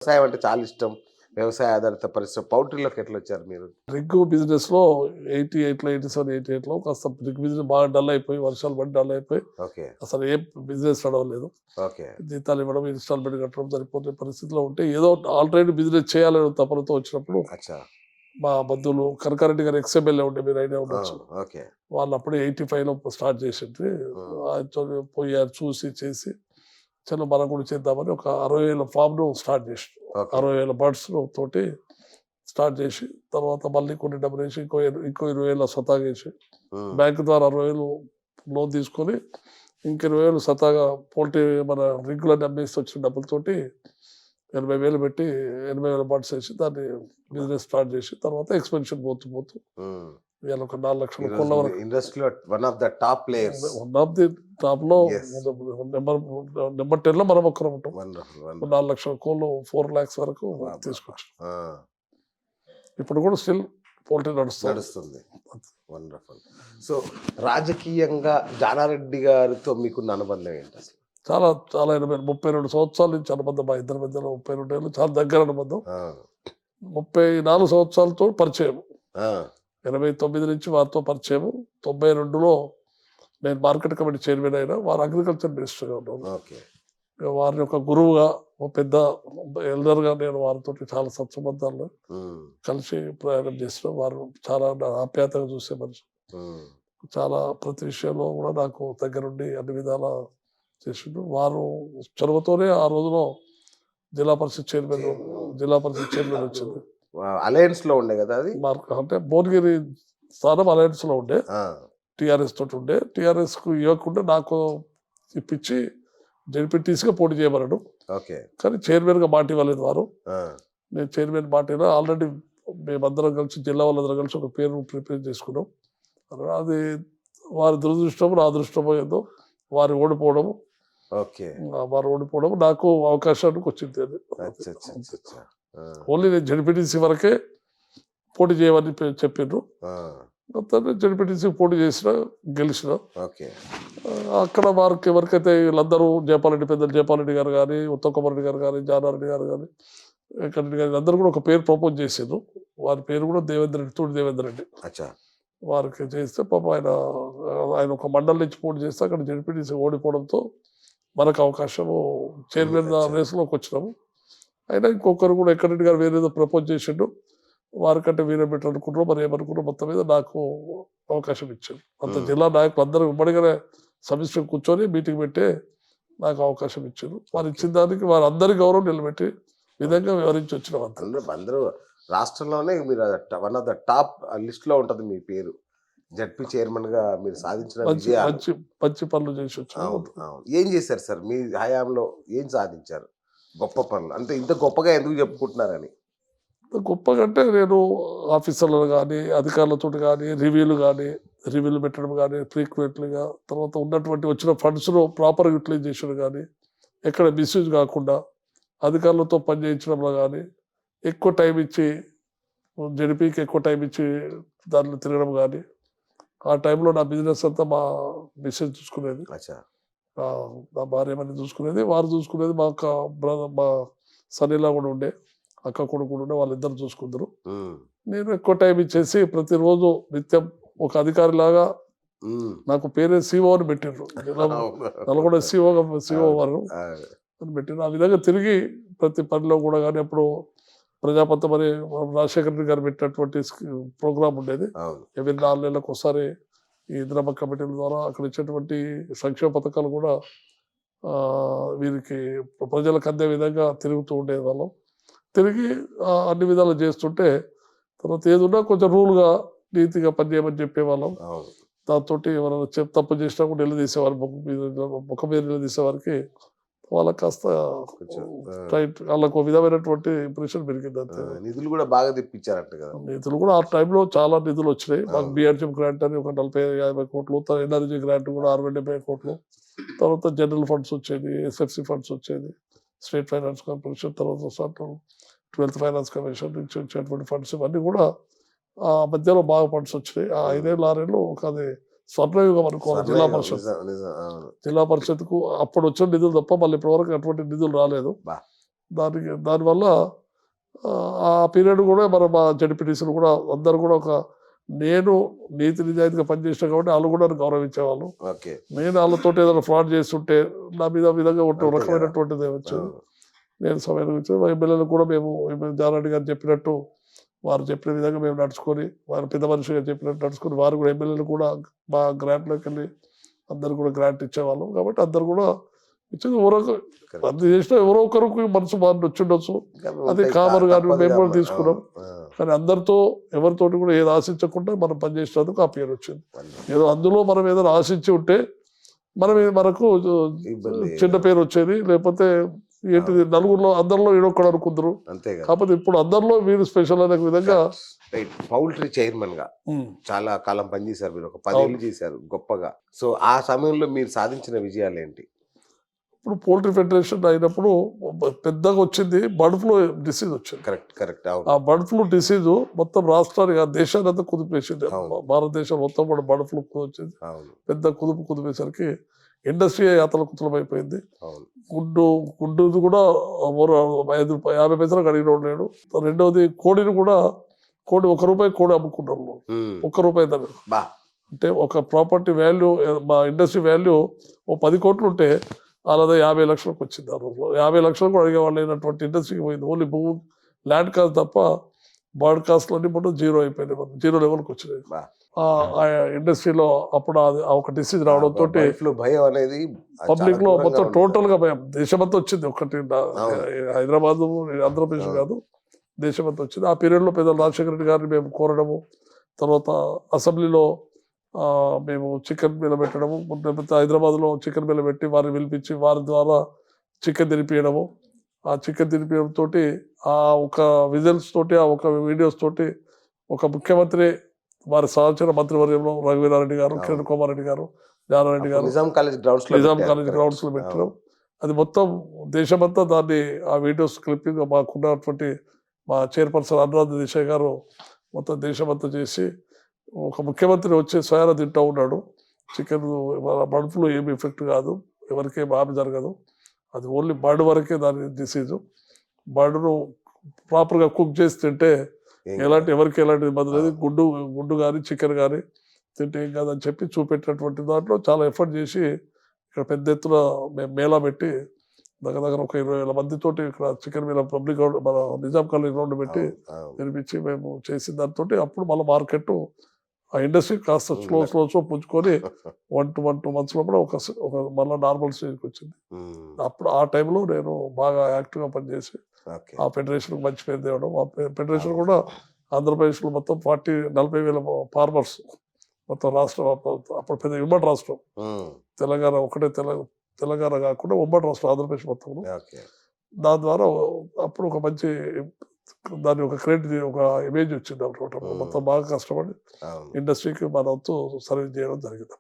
వ్యవసాయం అంటే చాలా ఇష్టం. వ్యవసాయ ఆధారిత పరిశ్రమ పౌల్ట్రీలోకి ఎట్లొచ్చారు మీరు? రిగ్ బిజినెస్‌లో 88లో, 87, 88లో కాస్త రిగ్ బిజినెస్ బాగా డల్ అయిపోయి, వర్షాలు పడి డల్ అయిపోయి, ఓకే. అసలు ఏ బిజినెస్ నడవలేదు. ఓకే. జీతాలు ఇవ్వడం, ఇన్‌స్టాల్‌మెంట్ కట్టడం సరిపోయే పరిస్థితిలో ఉంటే, ఏదో ఆల్టర్‌నేటివ్ బిజినెస్ చేయాలనే తపనతో వచ్చినప్పుడు, అచ్చా! మా బంధువులు కనకారెడ్డి గారు ఎక్స్ఎమ్మెల్యే ఉండే, మీరు ఐడియా ఆ! ఉండొచ్చు. ఓకే. వాళ్ళు అప్పుడే 85లో స్టార్ట్ చేసిండ్రి. హ్మ్. ఆయనతోని పోయారు, చూసి చేసి, చలో మనం కూడా చేద్దామని ఒక 60,000 ఫామ్‌ను స్టార్ట్ చేసిండ్రు. ఓకే. 60,000 బర్డ్స్‌ను తోటి స్టార్ట్ చేసి, తర్వాత మళ్ళీ కొన్ని డబ్బులేసి ఇంకో 20,000 స్వతహాగేసి, హ్మ్. బ్యాంకు ద్వారా 60,000 లోన్ తీసుకొని, ఇంక 20,000 స్వతహాగా పోల్ట్రీ మన రిగ్గులన్నీ అమ్మేసి వచ్చిన డబ్బులతోటి 80,000 పెట్టి 80,000 బర్డ్స్ వేసి దాన్ని బిజినెస్ స్టార్ట్ చేసి, తర్వాత ఎక్స్‌పెన్షన్ పోతూ పోతూ హ్మ్. ఇవాళ ఒక 4,00,000 ఈరోజు కోళ్ళ మీరు వరకు. ఇండస్ట్రీలో one of the top players. One of the టాప్‌లో యెస్. నెంబర్ నెంబర్ 10లో మనం ఒక్కరం ఉంటాం. వండర్‌ఫుల్. వండర్‌ఫుల్. 4,00,000 కోళ్ళు 4 లాక్స్ వరకు అబ్బబ్బా! తీసుకొచ్చాం. ఆ! ఇప్పుడు కూడా స్టిల్ పోల్ట్రీ నడుస్తుంది. నడుస్తుంది. వండర్‌ఫుల్. సో, రాజకీయంగా జానారెడ్డి గారితో మీకున్న అనుబంధం ఏంటసలు? చాలా చాలా 32 సంవత్సరాల నుంచి అనుబంధం మా ఇద్దరి మధ్యలో. 32 ఏళ్ళు చాలా దగ్గర అనుబంధం. ఆ! 34 సంవత్సరాలతో పరిచయం. ఆ! 89 నుంచి వారితో పరిచయం. 92లో నేను మార్కెట్ కమిటీ చైర్మన్ అయినా, వారు అగ్రికల్చర్ మినిస్టర్‌గా ఉన్నారు. ఓకే. వారిని ఒక గురువుగా, ఒక పెద్ద ఎల్డర్‌గా నేను వారితోటి చాలా సత్సంబంధాలు హ్మ్. కలిసి ప్రయాణం చేసినాం. వారు చాలా ఆప్యాయతగా చూసే మనిషి. హ్మ్. చాలా ప్రతి విషయంలో కూడా నాకు దగ్గరుండి అన్ని విధాలా చేసిండ్రు. వారు చొరవతోనే ఆ రోజులో జిల్లా పరిషత్ చైర్మన్ వచ్చింది. అలయన్స్‌లో ఉండే గదా అది? అంటే భువనగిరి స్థానం అలయన్స్‌లో ఉండే. ఆ! టీఆర్ఎస్ తోటి ఉండే. టీఆర్ఎస్‌కు ఇవ్వకుండా నాకు ఇప్పించి జెడ్పీటీసీగా పోటీ చేయమన్నాడు. ఓకే. కానీ చైర్మన్‌గా మాట ఇవ్వలేదు వారు. ఆ! నేను చైర్మన్ మాట ఇవ్వను. ఆల్రెడీ మేమందరం కలిసి, జిల్లా వాళ్ళందరం కలిసి ఒక పేరు ప్రిపేర్ చేసుకున్నాం. అది వారి దురదృష్టమో, నా అదృష్టమో ఏందో, వారు ఓడిపోవడము. ఓకే. వారు ఓడిపోవడం నాకు అవకాశానికి వచ్చింది అది. అచ్చచ్చచ్చచ్చా! ఆ! ఓన్లీ నేను జెడ్పీటీసీ వరకే పోటీ చేయమని చెప్పిండ్రు. ఆ! మొత్తానికి జెడ్పీటీసీకి పోటీ చేసిన, గెలిచిన. ఓకే. అక్కడ వారికి ఎవరికైతే వీళ్ళందరూ జయపాల్ పెద్దలు జయపాల్ రెడ్డి గారు కానీ, ఉత్తమ్ కుమార్ రెడ్డి గారు కానీ, జానారెడ్డి గారు కానీ, వెంకట రెడ్డి గారు, అందరూ కూడా ఒక పేరు ప్రపోజ్ చేసిండ్రు. వారి పేరు కూడా దేవేందర్ రెడ్డి, తూడి దేవేందర్ రెడ్డి. అచ్చా! వారికి చేస్తే పాపం ఆయన ఒక మండలం నుంచి పోటీ చేస్తే అక్కడ జెడ్పీటీసీ ఓడిపోవడంతో మనకు అవకాశము చైర్మన్ అచ్చా! రేస్‌లోకి వచ్చినాము. అయినా ఇంకొకరు కూడా వెంకటరెడ్డి గారు వేరేదో ప్రపోజ్ చేసిండు. వారికంటే వీరే బెటర్ అనుకున్నారో మరి ఏమనుకున్నారో, మొత్తం మీద నాకు అవకాశం ఇచ్చారు. అంత హ్మ్. జిల్లా నాయకులు అందరూ ఉమ్మడిగానే సమిష్టిగా కూర్చొని మీటింగ్ పెట్టి నాకు అవకాశం ఇచ్చారు. వారు ఓకే. ఇచ్చిన దానికి వారందరి గౌరవం నిలబెట్టి విధంగా వివరించి వచ్చినాం అంతా. అందరూ రాష్ట్రంలోనే మీరు వన్ ఆఫ్ ద టాప్ లిస్ట్‌లో ఉంటది మీ పేరు. జడ్పీ చైర్మన్‌గా మీరు సాధించిన మంచి విజయాలు. మంచి మంచి పనులు చేసి వచ్చినాము. అవును. అవును. ఏం చేశారు సార్? మీ హయాంలో ఏం సాధించారు? గొప్ప పనులు. అంటే ఇంత గొప్పగా ఎందుకు చెప్పుకుంటున్నారని? గొప్పగా అంటే నేను ఆఫీసర్లను కానీ, అధికారులతోటి కానీ, రివ్యూలు పెట్టడం కానీ, ఫ్రీక్వెంట్‌లీగా, తర్వాత ఉన్నటువంటి వచ్చిన ఫండ్స్‌ను ప్రాపర్ యుటిలైజేషన్ కానీ, ఎక్కడ మిస్‌యూజ్ కాకుండా అధికారులతో పని చేయించడంలో కానీ, ఎక్కువ టైం ఇచ్చి జెడ్పీకి ఎక్కువ టైం ఇచ్చి దాంట్లో తిరగడం కానీ, ఆ టైంలో నా బిజినెస్ అంతా మా మిసెస్ చూసుకునేది. అచ్చా! నా భార్యమని చూసుకునేది. వారు చూసుకునేది. మా సన్ ఇన్ లా కూడా ఉండే. అక్క కొడుకు కూడా ఉండే. వాళ్ళిద్దరు చూసుకుందరు. హ్మ్. నేను ఎక్కువ టైం ఇచ్చేసి ప్రతిరోజు నిత్యం ఒక అధికారిలాగా హ్మ్. నాకు పేరే సీఓ అని పెట్టిండ్రు. అవును. నల్గొండ సీఓ అవును. వారు అవును. అని పెట్టిండ్రు. ఆ విధంగా తిరిగి ప్రతి పనిలో కూడా గాని, అప్పుడు ప్రజాపథం అని రాజశేఖర రెడ్డి గారు పెట్టినటువంటి ప్రోగ్రామ్ ఉండేది. అవును. ఎవ్రీ 4 నెలలకోసారి ఈ ఇందిరమ్మ కమిటీల ద్వారా అక్కడ ఇచ్చేటువంటి సంక్షేమ పథకాలు కూడా వీరికి ప్రజలకు అందే విధంగా తిరుగుతూ ఉండేవాళ్ళం. తిరిగి అన్ని విధాలు చేస్తుంటే, తర్వాత ఏదున్నా కొంచెం రూల్‌గా, నీతిగా పనిచేయమని చెప్పేవాళ్ళం. అవును. దాంతోటి ఎవరైనా తప్పు చేసినా కూడా నిలదీసేవారు. ముఖం మీద నిలదీసేవారికి వాళ్ళకి కాస్త కొంచెం వాళ్ళకు ఒక విధమైనటువంటి ఇంప్రెషన్ పెరిగింది ఆ! అంతే. నిధులు గూడా బాగా తెప్పించారంట గదా! నిధులు కూడా ఆ టైంలో చాలా నిధులు వచ్చినాయి. మాకు అవును. బీఆర్‌జీఎం గ్రాంట్ అని ఒక 40, 50 కోట్లు, ఎన్ఆర్‌జీ గ్రాంట్ కూడా 60, 70 కోట్లు. తర్వాత జనరల్ ఫండ్స్ వచ్చేది, ఎస్ఎఫ్‌సి ఫండ్స్ వచ్చేది, స్టేట్ ఫైనాన్స్ కార్పొరేషన్, తర్వాత సెంట్రల్ 12థ్ ఫైనాన్స్ కమిషన్ నుంచి వచ్చేటువంటి ఫండ్స్ ఇవన్నీ కూడా ఆ మధ్యలో బాగా ఫండ్స్ వచ్చినాయి. ఆ 5 హ్మ్. ఏళ్ళు, 6 ఏళ్ళు ఒక అది స్వర్ణయుగం అనుకోవాలి జిల్లా స్వర్ణయుగం. పరిషత్. నిజం. నిజం. అవును. జిల్లా పరిషత్‌కు అప్పుడు వచ్చిన నిధులు తప్ప మళ్ళీ ఇప్పటివరకు అటువంటి నిధులు రాలేదు. అబ్బా! దానివల్ల ఆ పీరియడ్ కూడా మా జడ్పీటీసీలు కూడా అందరూ కూడా నేను నీతి నిజాయితీగా పనిచేసిన కాబట్టి వాళ్ళు కూడా నన్ను గౌరవించేవాళ్ళు. ఓకే. నేను వాళ్ళతోటి ఏదైనా ఫ్రాడ్ చేస్తుంటే నా మీద విధంగా ఒక అంతే కదా. రకమైనటువంటిది వచ్చేది. నేను సమయానికి వచ్చి మా ఎమ్మెల్యేలకు కూడా మేము జానారెడ్డి గారు చెప్పినట్టు వారు చెప్పిన విధంగా మేము నడుచుకొని, వారు పెద్ద మనిషిగా చెప్పినట్టు నడుచుకొని, వారు కూడా ఎమ్మెల్యేలు కూడా మా గ్రాంట్లోకి వెళ్ళి అందరు కూడా గ్రాంట్ ఇచ్చేవాళ్ళం. కాబట్టి అందరు కూడా ఇచ్చేది అది చేసినా ఎవరో ఒకరికి మనసు బాగా వచ్చిండొచ్చు. అది కామన్ గాని మేము కూడా తీసుకున్నాం. కానీ అందరితో ఎవరితోటి కూడా ఏది ఆశించకుండా మనం పనిచేసినందుకు ఆ పేరు వచ్చింది. ఏదో అందులో మనం ఏదైనా ఆశించి ఉంటే మనకు చిన్న పేరు వచ్చేది. లేకపోతే ఏంటిది నలుగురిలో అందరిలో ఏడొక్కడు అనుకుందరు. కాకపోతే ఇప్పుడు అందరిలో మీరు స్పెషల్ అనే విధంగా. పౌల్ట్రీ చైర్మన్ గా చాలా కాలం పనిచేశారు మీరు, ఒక 10 ఏళ్ళు చేశారు గొప్పగా. సో ఆ సమయంలో మీరు సాధించిన విజయాలు ఏంటి? ఇప్పుడు పోల్ట్రీ ఫెడరేషన్ అయినప్పుడు పెద్దగా వచ్చింది బర్డ్ ఫ్లూ డిసీజ్ వచ్చింది. కరెక్ట్. ఆ బర్డ్ ఫ్లూ డిసీజ్ మొత్తం రాష్ట్రానికి దేశాన్ని అంతా కుదిపేసింది. భారతదేశం మొత్తం కూడా బర్డ్ ఫ్లూ వచ్చింది. పెద్ద కుదిపేసరికి ఇండస్ట్రీ అతలకుతలం అయిపోయింది. గుడ్డు కూడా 50 పైసలకు అడిగిన లేడు. రెండవది కోడి 1 రూపాయి కోడి అమ్ముకున్నాము. 1 రూపాయి ధర. అంటే ఒక ప్రాపర్టీ వాల్యూ, మా ఇండస్ట్రీ వాల్యూ 10 కోట్లు ఉంటే అలాగే 50 లక్షలకు వచ్చింది. ఆ రోజులో 50 లక్షలకు అడిగే వాళ్ళు అయినటువంటి ఇండస్ట్రీకి పోయింది. ఓన్లీ భూమి ల్యాండ్ కాస్ట్ తప్ప బర్డ్ కాస్ట్లు అన్ని మొత్తం జీరో అయిపోయినాయి. జీరో లెవెల్కి వచ్చినాయి ఆ ఇండస్ట్రీలో. అప్పుడు ఒక డిసీజ్ రావడంతో భయం అనేది పబ్లిక్ లో మొత్తం టోటల్ గా భయం. దేశమంతా వచ్చింది. ఒకటి హైదరాబాద్ ఆంధ్రప్రదేశ్ కాదు, దేశమంతా వచ్చింది. ఆ పీరియడ్ లో పెద్దలు రాజశేఖర రెడ్డి గారిని మేము కోరడము, తర్వాత అసెంబ్లీలో మేము చికెన్ బిల్ల పెట్టడము, హైదరాబాద్లో చికెన్ బిల్ల పెట్టి వారిని పిలిపించి వారి ద్వారా చికెన్ తినిపించడము. ఆ చికెన్ తినిపించడంతో ఆ ఒక విజువల్స్ తోటి, ఆ ఒక వీడియోస్ తోటి ఒక ముఖ్యమంత్రి వారి సహచర మంత్రివర్యంలో రఘువీరారెడ్డి గారు, కిరణ్ కుమార్ రెడ్డి గారు, జానారెడ్డి గారు నిజాం కాలేజ్ గ్రౌండ్స్ లో పెట్టడం. అది మొత్తం దేశమంతా దాన్ని ఆ వీడియోస్ క్లిప్పింగ్ మాకున్నటువంటి మా చైర్పర్సన్ అనురాధ దేశాయ్ గారు మొత్తం దేశమంతా చేసి ఒక ముఖ్యమంత్రి వచ్చి స్వయాన తింటూ ఉన్నాడు. చికెన్ బర్డ్ ఫ్లూ ఏమి ఎఫెక్ట్ కాదు, ఎవరికేం హాని జరగదు, అది ఓన్లీ బర్డ్ వరకే దాని డిసీజు. బర్డ్ను ప్రాపర్గా కుక్ చేసి తింటే ఎవరికి ఎలాంటి ఇబ్బంది లేదు. గుడ్డు కానీ చికెన్ కానీ తింటే ఏం కాదని చెప్పి చూపెట్టినటువంటి దాంట్లో చాలా ఎఫర్ట్ చేసి ఇక్కడ పెద్ద ఎత్తున మేము మేళా పెట్టి దగ్గర ఒక 20,000 మందితోటి ఇక్కడ చికెన్ మీద పబ్లిక్ మన నిజాం కాలేజ్ గ్రౌండ్ పెట్టి వినిపించి మేము చేసిన దాంతో అప్పుడు మళ్ళీ మార్కెట్ ఆ ఇండస్ట్రీ కాస్త స్లో పుంజుకొని 1-2 months లో కూడా ఒక మళ్ళీ నార్మల్ స్టేజ్కి వచ్చింది. అప్పుడు ఆ టైంలో నేను బాగా యాక్టివ్గా పనిచేసి ఆ ఫెడరేషన్కి మంచి పేరు తేవడం. ఆ ఫెడరేషన్ కూడా ఆంధ్రప్రదేశ్లో మొత్తం 40,000 ఫార్మర్స్ మొత్తం రాష్ట్రం, అప్పుడు పెద్ద ఉమ్మడి రాష్ట్రం తెలంగాణ ఒకటే, తెలంగాణ కాకుండా ఉమ్మడి రాష్ట్రం ఆంధ్రప్రదేశ్ మొత్తంలో. దాని ద్వారా అప్పుడు ఒక మంచి దాని ఒక క్రెడిట్, ఒక ఇమేజ్ వచ్చింది. మొత్తం బాగా కష్టపడి ఇండస్ట్రీకి మన వంతు సర్వీస్ చేయడం జరిగింది.